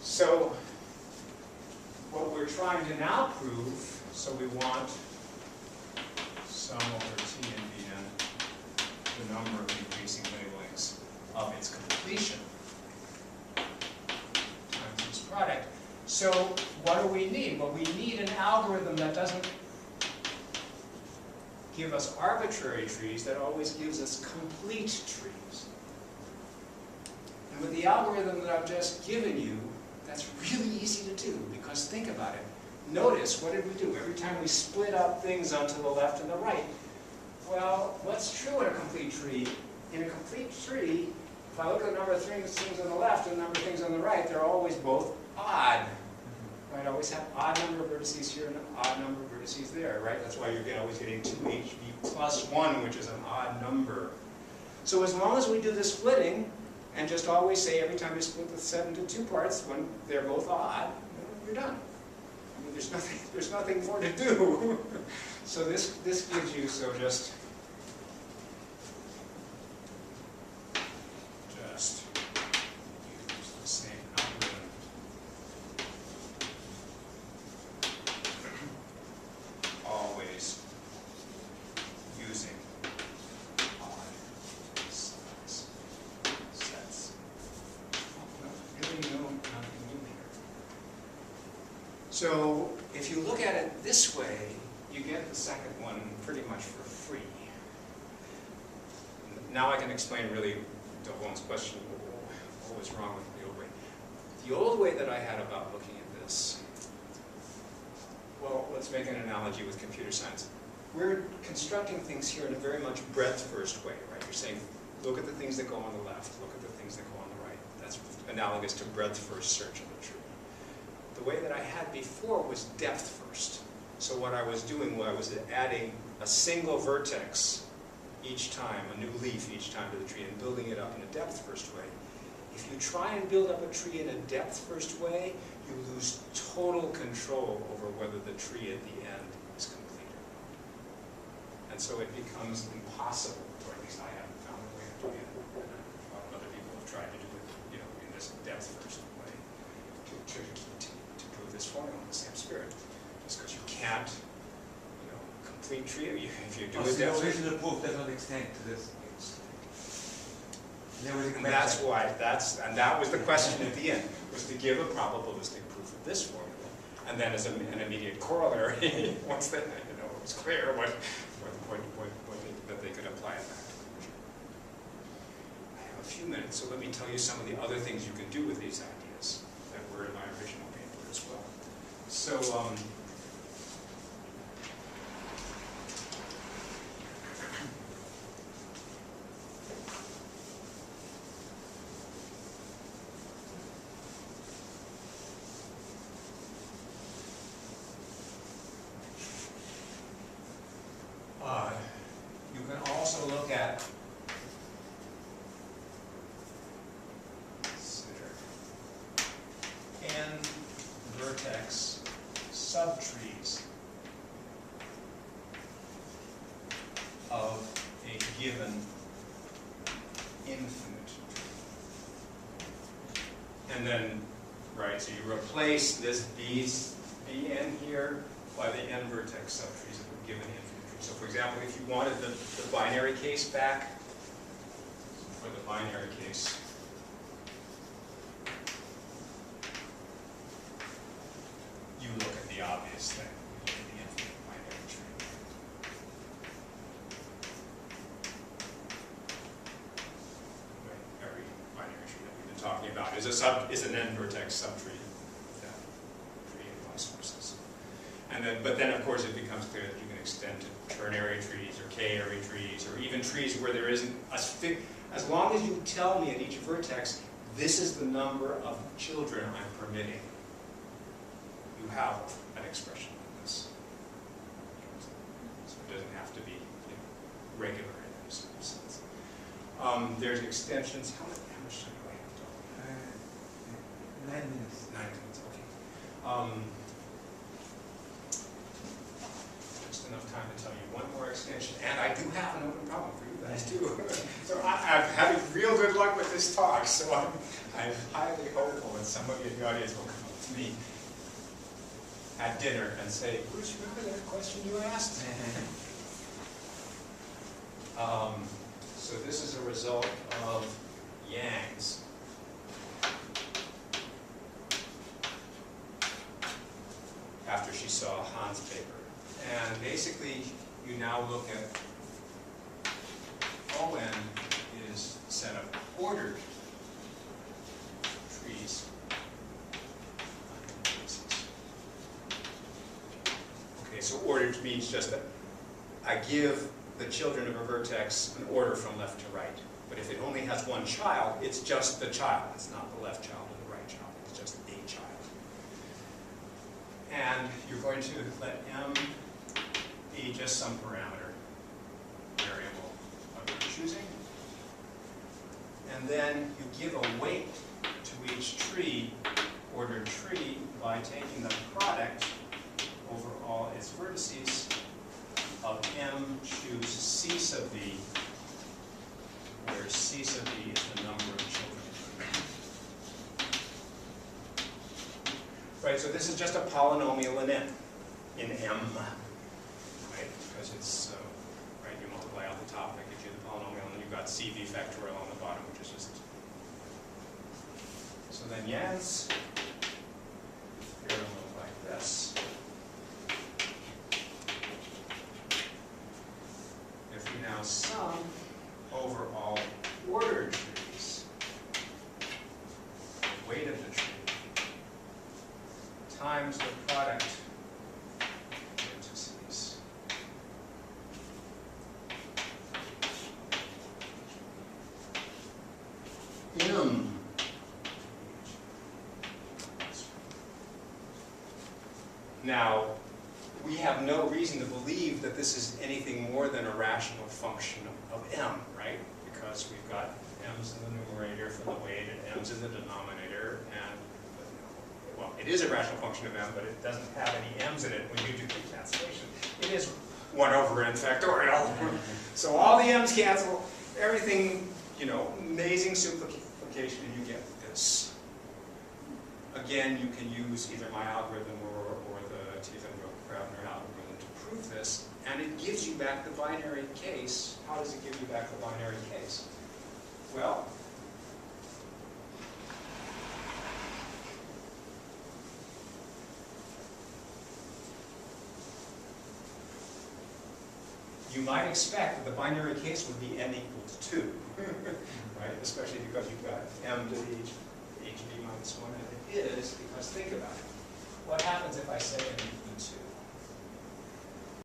So what we're trying to now prove, so we want sum over T and Bn, the number of increasing labelings of its completion times its product. So what do we need? Well, we need an algorithm that doesn't give us arbitrary trees, that always gives us complete trees. And with the algorithm that I've just given you, that's really easy to do, because think about it. Notice, what did we do? Every time we split up things onto the left and the right. Well, what's true in a complete tree? In a complete tree, if I look at the number of things on the left and the number of things on the right, they're always both odd. Right? I always have odd number of vertices here and an odd number of vertices there, right? That's why you're always getting 2HV plus 1, which is an odd number. So as long as we do the splitting, and just always say every time you split the set into two parts, when they're both odd, you're done. I mean, there's nothing more to do. So this gives you, so just use the same algorithm. Always using odd size sets. Really nothing new here. So if you look at it this way, you get the second one pretty much for free. Now I can explain really Delbon's question, what was wrong with the old way. The old way that I had about looking at this, well, let's make an analogy with computer science. We're constructing things here in a very much breadth-first way, right? You're saying, look at the things that go on the left, look at the things that go on the right. That's analogous to breadth-first search of the tree. The way that I had before was depth-first. So what I was doing was I was adding a single vertex each time, a new leaf each time to the tree, and building it up in a depth-first way. If you try and build up a tree in a depth-first way, you lose total control over whether the tree at the end is complete or not. And so it becomes impossible, or at least I haven't found a way of doing it. And other people have tried to do it, in this depth-first way to prove this formula in the same spirit. Just because you can't, complete tree, if you do it the original proof does not extend to this. And that's why, that was the question at the end, was to give a probabilistic proof of this formula. And then as an immediate corollary, once that, it was clear what that they could apply it back to. I have a few minutes, so let me tell you some of the other things you can do with these ideas that were in my original paper as well. So, you can also look at n-vertex subtrees of a given infinite tree. And then, right, so you replace this Bn here by the n-vertex subtrees of a given infinite tree. So for example, if you wanted the binary case back, for the binary case, you look at the obvious thing, you look at the infinite binary tree. Right, every binary tree that we've been talking about is an n-vertex subtree of that tree and vice versa. And then, but then of course it becomes clear that you can extend to ternary trees or k-ary trees or even trees where there isn't as long as you tell me at each vertex, this is the number of children I'm permitting, you have an expression like this. So it doesn't have to be regular in any sort of sense. There's extensions. How much time do I have? 9 minutes. 9 minutes, okay. Just enough time to tell you one more extension, and I do have an open problem for you guys. guys too. So I'm having real good luck with this talk, so I'm highly hopeful that somebody in the audience will come up to me at dinner and say, Bruce, remember that question you asked? So this is a result of Yang's. After she saw Han's paper. And basically, you now look at ON is a set of ordered trees. Okay, so ordered means just that I give the children of a vertex an order from left to right. But if it only has one child, it's just the child. It's not the left child or the right child. It's just a child. And you're going to let M be just some parameter variable of your choosing. And then you give a weight to each tree, ordered tree, by taking the product over all its vertices of M choose C sub V, where C sub V is the number of children. Right, so this is just a polynomial in M, right? Because it's, right, you multiply out the top, that gives you the polynomial, and then you've got CV factorial on the bottom, which is just. So then Yans, here it'll look like this. If we now sum over all ordered trees, the weight of the tree, times the product vertices. M. Now, we have no reason to believe that this is anything more than a rational function of M, right? Because we've got M's in the numerator for the weight and M's in the denominator, and well, it is a rational function of M, but it doesn't have any M's in it when you do the cancellation. It is 1 over n factorial. So all the M's cancel, everything, you know, amazing simplification, and you get this. Again, you can use either my algorithm or the Tiefenbrook-Grabner algorithm to prove this, and it gives you back the binary case. How does it give you back the binary case? Well, you might expect that the binary case would be n equals 2, right? Especially because you've got m to the hb minus 1, and it is, because think about it. What happens if I say